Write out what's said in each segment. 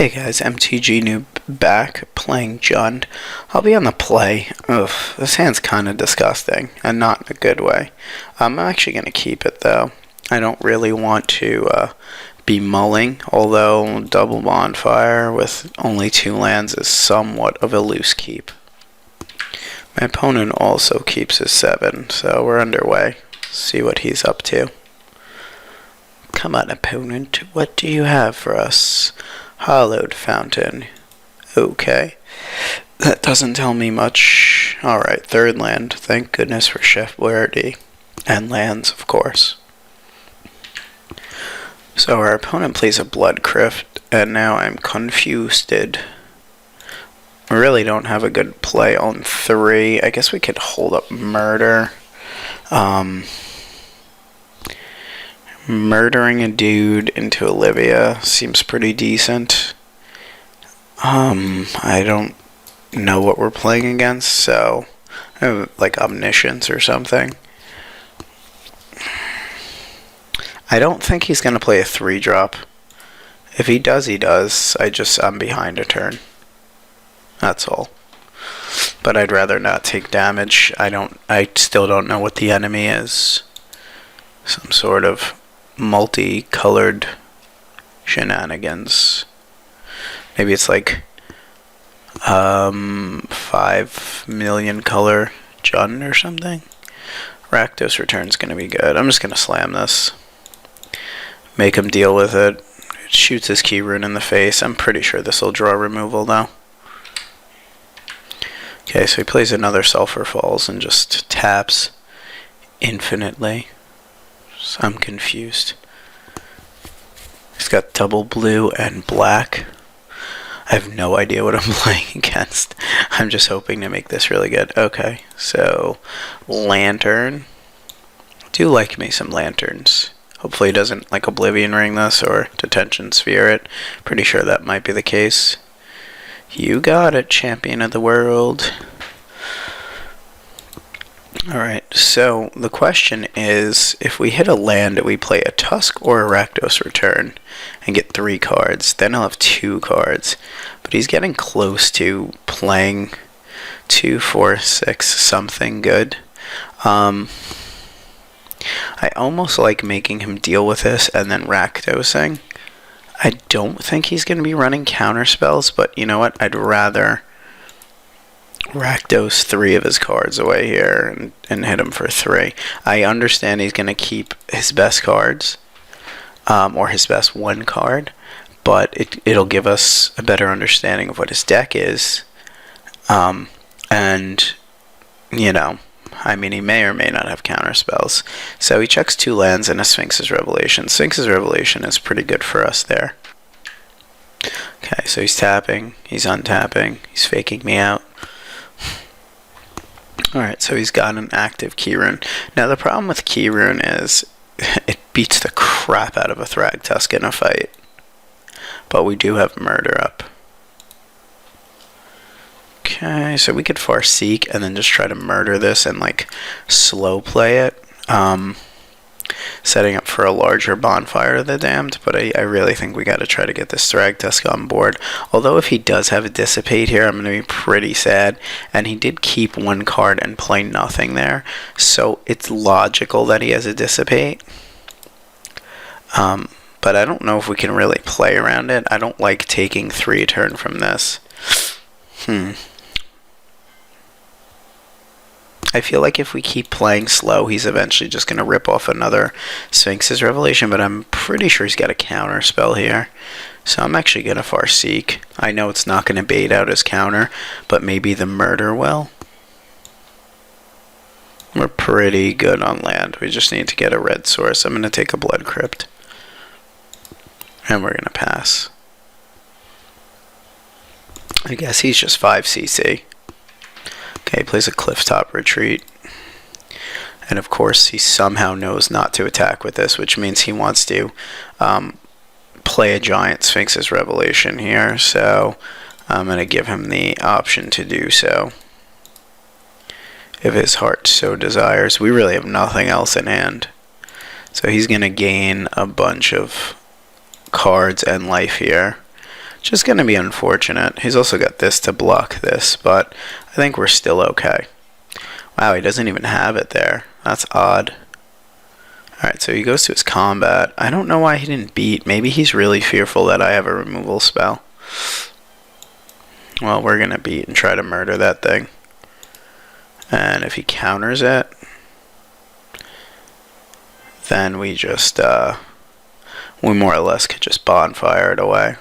Hey guys, mtGnoob back playing Jund. I'll be on the play. Ugh, this hand's kind of disgusting, and not in a good way. I'm actually going to keep it though. I don't really want to be mulling, although double bonfire with only 2 lands is somewhat of a loose keep. My opponent also keeps his 7, so we're underway. See what he's up to. Come on, opponent, what do you have for us? Hollowed fountain. Okay. That doesn't tell me much. Alright, 3rd land. Thank goodness for Chef Boyardee. And lands, of course. So our opponent plays a Blood Crypt, and now I'm confused. We really don't have a good play on 3. I guess we could hold up Murder. Murdering a dude into Olivia seems pretty decent. I don't know what we're playing against, so like Omniscience or something. I don't think he's gonna play a 3-drop. If he does, he does. I'm behind a turn. That's all. But I'd rather not take damage. I still don't know what the enemy is. Some sort of multicolored shenanigans. Maybe it's like 5 million color Jund or something. Rakdos Return's gonna be good. I'm just gonna slam this. Make him deal with it. It shoots his key rune in the face. I'm pretty sure this will draw removal though. Okay, so he plays another Sulphur Falls and just taps infinitely. So I'm confused. He's got double blue and black. I have no idea what I'm playing against. I'm just hoping to make this really good. Okay, so Lantern. I do like me some lanterns. Hopefully he doesn't like Oblivion Ring this or Detention Sphere it. Pretty sure that might be the case. You got it, champion of the world. Alright, so the question is, if we hit a land, do we play a Tusk or a Rakdos Return and get 3 cards? Then I'll have 2 cards. But he's getting close to playing 2, 4, 6, something good. I almost like making him deal with this and then Rakdosing. I don't think he's going to be running counter spells, but you know what? I'd rather Rakdos 3 of his cards away here and hit him for 3. I understand he's going to keep his best cards, or his best 1 card, but it'll give us a better understanding of what his deck is. And, you know, I mean, he may or may not have counter spells. So he checks 2 lands and a Sphinx's Revelation. Sphinx's Revelation is pretty good for us there. Okay, so he's tapping, he's untapping, he's faking me out. Alright, so he's got an active key rune. Now the problem with key rune is it beats the crap out of a Thragtusk in a fight. But we do have Murder up. Okay, so we could Farseek and then just try to murder this and like slow play it. Setting up for a larger Bonfire of the Damned, but I really think we gotta try to get this Thragtusk on board. Although if he does have a Dissipate here, I'm gonna be pretty sad. And he did keep 1 card and play nothing there, so it's logical that he has a Dissipate. But I don't know if we can really play around it. I don't like taking 3 a turn from this. I feel like if we keep playing slow, he's eventually just going to rip off another Sphinx's Revelation, but I'm pretty sure he's got a counter spell here. So I'm actually going to Farseek. I know it's not going to bait out his counter, but maybe the Murder will. We're pretty good on land. We just need to get a red source. I'm going to take a Blood Crypt. And we're going to pass. I guess he's just 5 CC. Okay, he plays a Clifftop Retreat. And of course, he somehow knows not to attack with this, which means he wants to play a giant Sphinx's Revelation here. So I'm going to give him the option to do so, if his heart so desires. We really have nothing else in hand. So he's going to gain a bunch of cards and life here. Just going to be unfortunate. He's also got this to block this, but I think we're still okay. Wow, he doesn't even have it there. That's odd. Alright, so he goes to his combat. I don't know why he didn't beat. Maybe he's really fearful that I have a removal spell. Well, we're going to beat and try to murder that thing. And if he counters it, then we just, we more or less could just bonfire it away.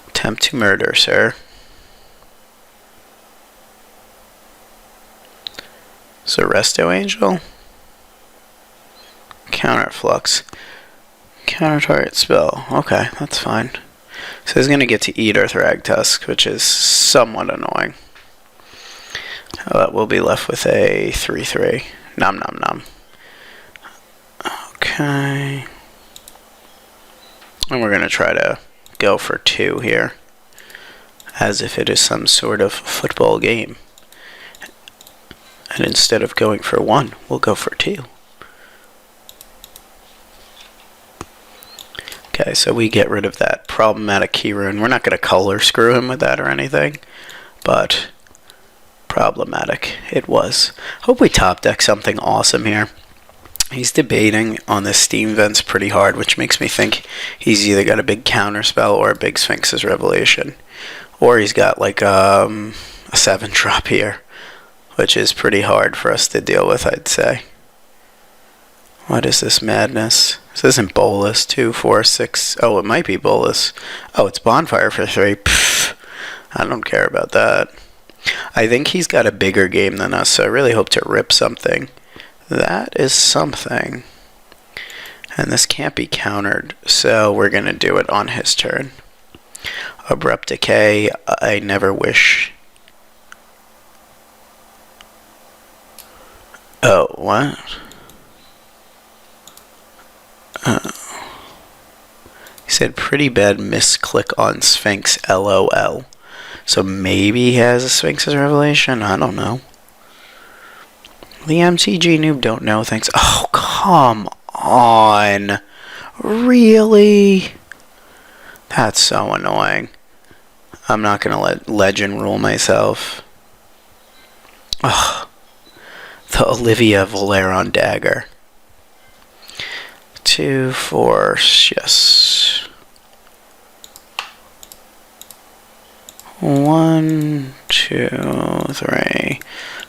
Attempt to murder, sir. So Resto Angel. Counter Flux. Counter target spell. Okay, that's fine. So he's going to get to eat our Thragtusk, which is somewhat annoying. We'll be left with a 3/3. Nom nom nom. Okay. And we're going to try to go for 2 here, as if it is some sort of football game. And instead of going for 1, we'll go for 2. Okay, so we get rid of that problematic key rune. We're not going to color screw him with that or anything, but problematic it was. Hope we top deck something awesome here. He's debating on this Steam Vents pretty hard, which makes me think he's either got a big counter spell or a big Sphinx's Revelation. Or he's got like a 7-drop here, which is pretty hard for us to deal with, I'd say. What is this madness? This isn't Bolus. 2, 4, 6. Oh, it might be Bolus. Oh, it's Bonfire for 3. Pfft. I don't care about that. I think he's got a bigger game than us, so I really hope to rip something. That is something. And this can't be countered, so we're going to do it on his turn. Abrupt Decay, I never wish. Oh, what? He said pretty bad misclick on Sphinx, LOL. So maybe he has a Sphinx's Revelation? I don't know. theMTGnoob don't know things. Oh, come on. Really? That's so annoying. I'm not going to let Legend rule myself. Ugh. The Olivia Valeron dagger. 2, 4, yes. 1, 2, 3,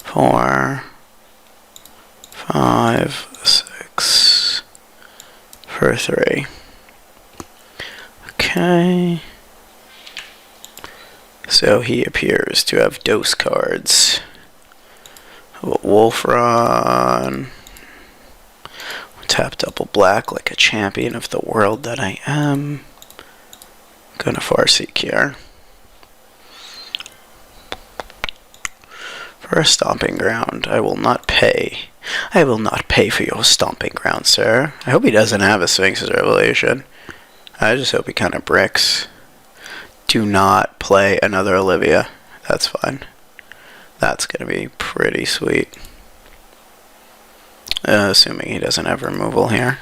4, 5, 6 for 3. Okay. So he appears to have dose cards. Wolfron. Tap double black like a champion of the world that I am. Gonna Farseek here. For a stomping ground, I will not pay. I will not pay for your stomping ground, sir. I hope he doesn't have a Sphinx's Revelation. I just hope he kind of bricks. Do not play another Olivia. That's fine. That's gonna be pretty sweet. Assuming he doesn't have removal here.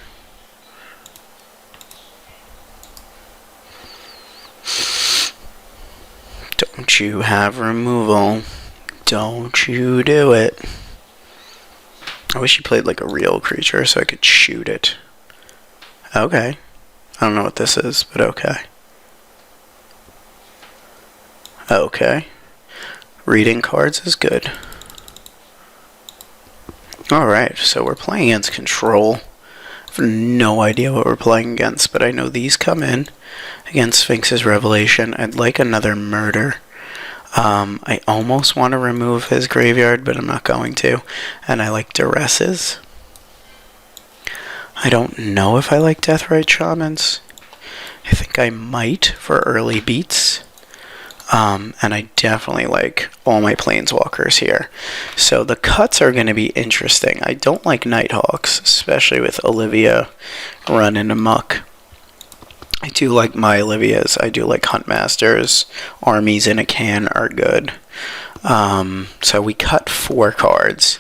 Don't you have removal? Don't you do it. I wish he played like a real creature so I could shoot it. Okay. I don't know what this is, but okay. Okay. Reading cards is good. Alright, so we're playing against Control. I have no idea what we're playing against, but I know these come in against Sphinx's Revelation. I'd like another Murder. I almost want to remove his graveyard, but I'm not going to. And I like Duresses. I don't know if I like Deathrite Shamans. I think I might for early beats. And I definitely like all my planeswalkers here. So the cuts are going to be interesting. I don't like Nighthawks, especially with Olivia running amok. I do like my Olivias. I do like Huntmasters. Armies in a Can are good. So we cut 4 cards.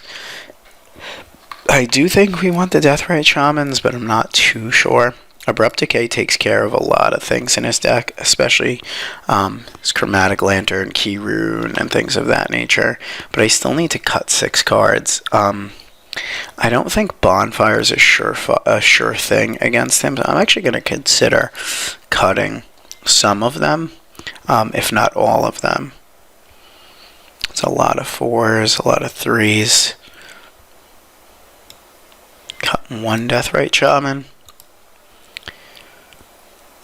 I do think we want the Deathrite Shamans, but I'm not too sure. Abrupt Decay takes care of a lot of things in his deck, especially his Chromatic Lantern, Key Rune, and things of that nature. But I still need to cut 6 cards. I don't think Bonfire is a sure thing against him. So I'm actually going to consider cutting some of them, if not all of them. It's a lot of 4s, a lot of 3s. Cut 1 Deathrite Shaman.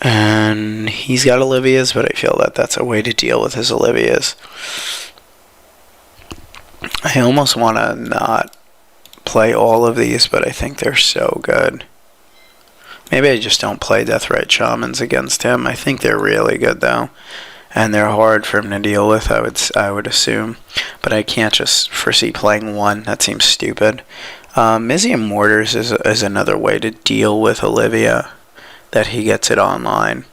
And he's got Olivia's, but I feel that that's a way to deal with his Olivia's. I almost want to not play all of these, but I think they're so good. Maybe I just don't play Deathrite Shamans against him. I think they're really good, though. And they're hard for him to deal with, I would assume. But I can't just foresee playing one. That seems stupid. Mizium Mortars is another way to deal with Olivia, that he gets it online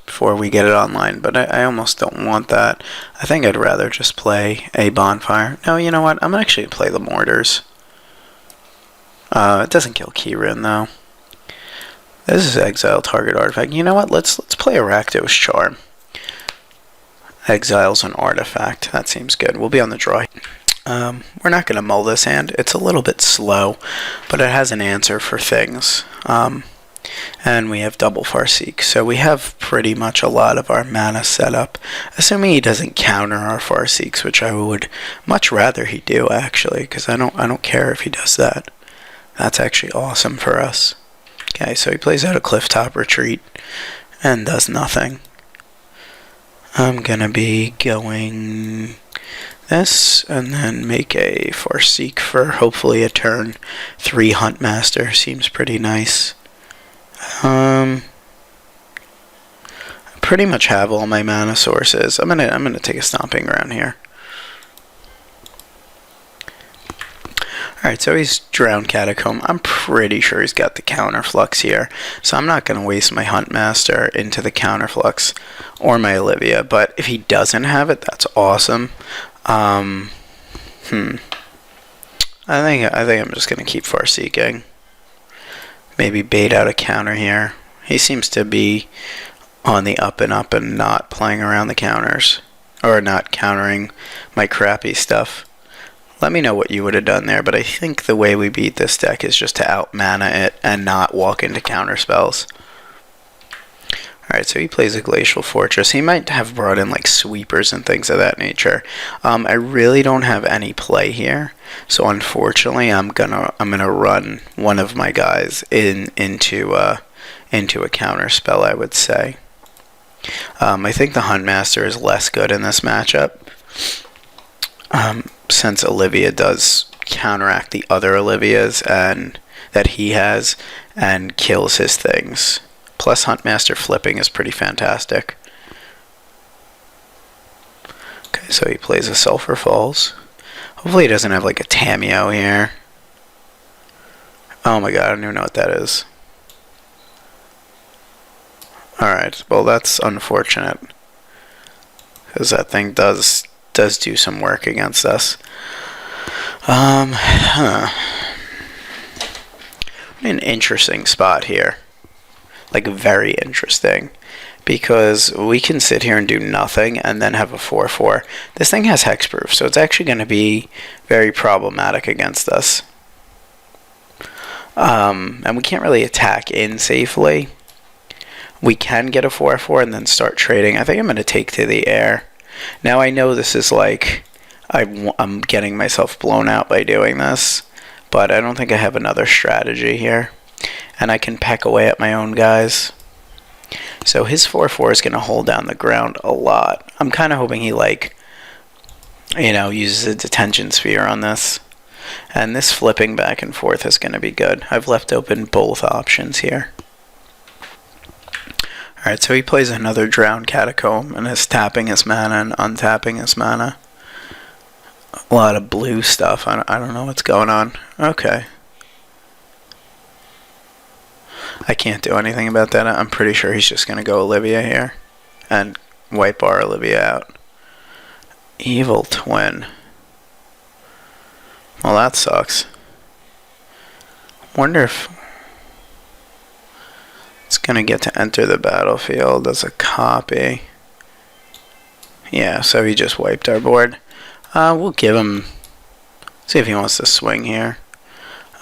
before we get it online. But I almost don't want that. I think I'd rather just play a Bonfire. No, you know what? I'm actually going to play the Mortars. It doesn't kill Keyrin, though. This is exile target artifact. You know what? Let's play a Rakdos Charm. Exiles an artifact. That seems good. We'll be on the draw. We're not going to mull this hand. It's a little bit slow, but it has an answer for things. And we have double Farseek, so we have pretty much a lot of our mana set up, assuming he doesn't counter our Farseeks, which I would much rather he do, actually, because I don't care if he does that. That's actually awesome for us. Okay, so he plays out a Clifftop Retreat and does nothing. I'm gonna be going this, and then make a Farseek for hopefully a turn 3 Huntmaster. Seems pretty nice. I pretty much have all my mana sources. I'm gonna take a stomping ground here. Alright, so he's Drowned Catacomb. I'm pretty sure he's got the Counterflux here, so I'm not gonna waste my Huntmaster into the Counterflux or my Olivia, but if he doesn't have it, that's awesome. I think I'm just gonna keep Farseeking. Maybe bait out a counter here. He seems to be on the up and not playing around the counters, or not countering my crappy stuff. Let me know what you would have done there, but I think the way we beat this deck is just to out-mana it and not walk into counter spells. Alright, so he plays a Glacial Fortress. He might have brought in like sweepers and things of that nature. I really don't have any play here, so unfortunately I'm gonna run one of my guys into a counter spell, I would say. I think the Huntmaster is less good in this matchup, since Olivia does counteract the other Olivias and that he has and kills his things. Plus, Huntmaster flipping is pretty fantastic. Okay, so he plays a Sulphur Falls. Hopefully he doesn't have like a Tamiyo here. Oh my god, I don't even know what that is. Alright, well that's unfortunate, because that thing does do some work against us. I'm in an interesting spot here. Like, very interesting. Because we can sit here and do nothing and then have a 4/4. This thing has hexproof, so it's actually going to be very problematic against us. And we can't really attack in safely. We can get a 4/4 and then start trading. I think I'm going to take to the air. Now I know this is like, I'm getting myself blown out by doing this, but I don't think I have another strategy here. And I can peck away at my own guys. So his 4/4 is going to hold down the ground a lot. I'm kind of hoping he, like, uses a detention sphere on this. And this flipping back and forth is going to be good. I've left open both options here. Alright, so he plays another Drowned Catacomb and is tapping his mana and untapping his mana. A lot of blue stuff. I don't know what's going on. Okay. I can't do anything about that. I'm pretty sure he's just going to go Olivia here and wipe our Olivia out. Evil Twin. Well, that sucks. Wonder if it's going to get to enter the battlefield as a copy. Yeah, so he just wiped our board. We'll give him... See if he wants to swing here.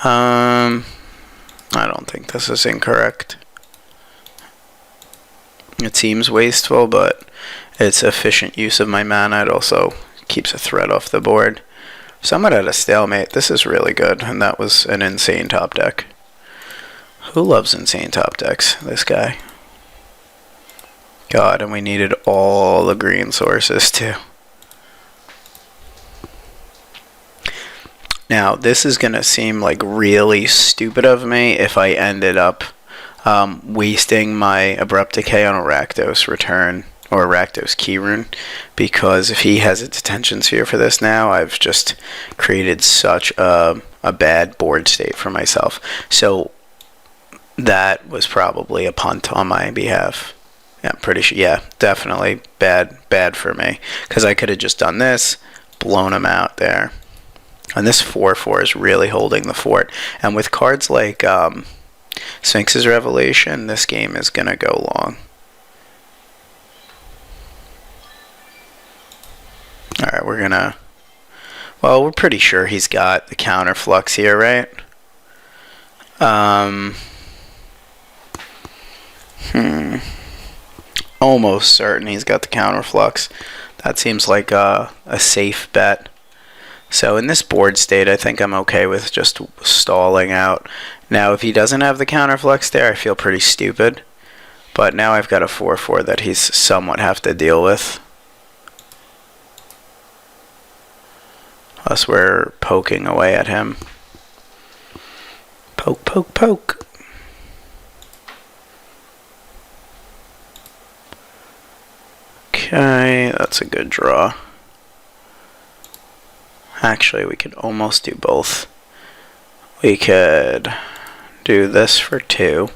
I don't think this is incorrect. It seems wasteful, but it's efficient use of my mana. It also keeps a threat off the board. Somewhat at a stalemate. This is really good, and that was an insane top deck. Who loves insane top decks? This guy. God, and we needed all the green sources too. Now, this is going to seem like really stupid of me if I ended up wasting my Abrupt Decay on a Rakdos return, or a Rakdos Keyrune, because if he has a Detention Sphere for this now, I've just created such a bad board state for myself. So that was probably a punt on my behalf. Yeah, I'm pretty sure. Yeah, definitely bad for me, because I could have just done this, blown him out there. And this 4/4 is really holding the fort. And with cards like Sphinx's Revelation, this game is going to go long. Alright, we're going to... Well, we're pretty sure he's got the counterflux here, right? Almost certain he's got the counterflux. That seems like a safe bet. So in this board state, I think I'm okay with just stalling out. Now, if he doesn't have the counterflux there, I feel pretty stupid. But now I've got a 4/4 that he's somewhat have to deal with. Plus, we're poking away at him. Poke, poke, poke. Okay, that's a good draw. Actually, we could almost do both. We could do this for 2.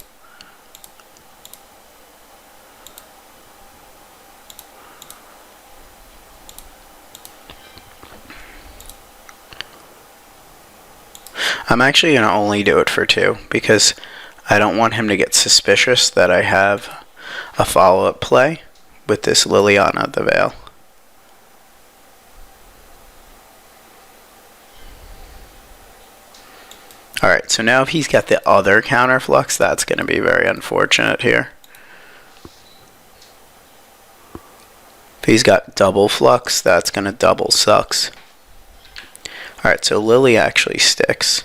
I'm actually going to only do it for 2 because I don't want him to get suspicious that I have a follow-up play with this Liliana the Veil. Alright, so now if he's got the other counterflux, that's going to be very unfortunate here. If he's got double flux, that's going to double sucks. Alright, so Lily actually sticks.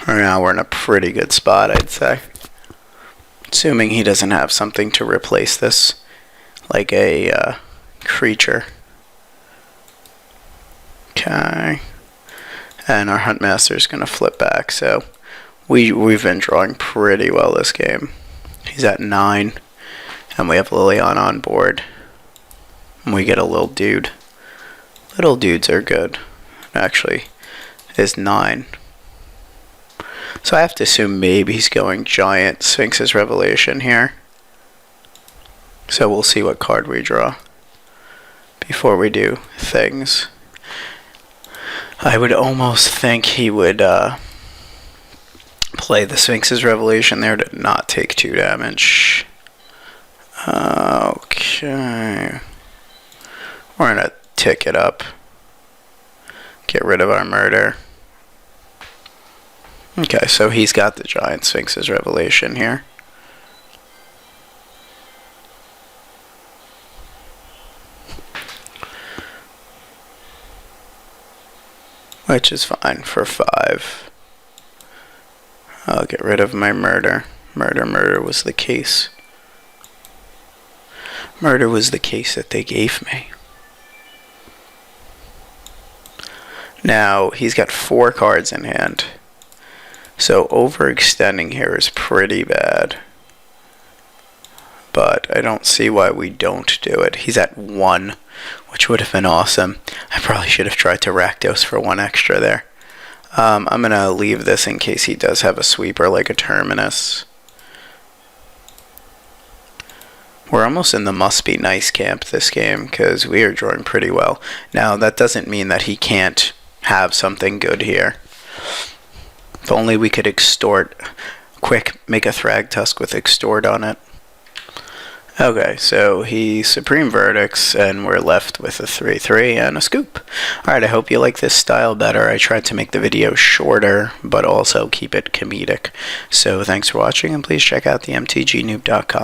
Now we're in a pretty good spot, I'd say. Assuming he doesn't have something to replace this, like a creature. Okay. And our Huntmaster is going to flip back, so we've been drawing pretty well this game. He's at 9, and we have Liliana on board. And we get a little dude. Little dudes are good. Actually, is 9. So I have to assume maybe he's going Giant Sphinx's Revelation here. So we'll see what card we draw before we do things. I would almost think he would play the Sphinx's Revelation there to not take 2 damage. Okay. We're going to tick it up. Get rid of our murder. Okay, so he's got the Giant Sphinx's Revelation here. Which is fine for 5. I'll get rid of my murder. Murder was the case. Murder was the case that they gave me. Now, he's got 4 cards in hand. So overextending here is pretty bad. But I don't see why we don't do it. He's at 1, which would have been awesome. I probably should have tried to Rakdos for 1 extra there. I'm going to leave this in case he does have a sweeper like a Terminus. We're almost in the must be nice camp this game because we are drawing pretty well. Now that doesn't mean that he can't have something good here. If only we could extort. Quick, make a Thragtusk with extort on it. Okay, so he Supreme Verdicts, and we're left with a 3/3 and a scoop. Alright, I hope you like this style better. I tried to make the video shorter, but also keep it comedic. So thanks for watching, and please check out theMTGnoob.com.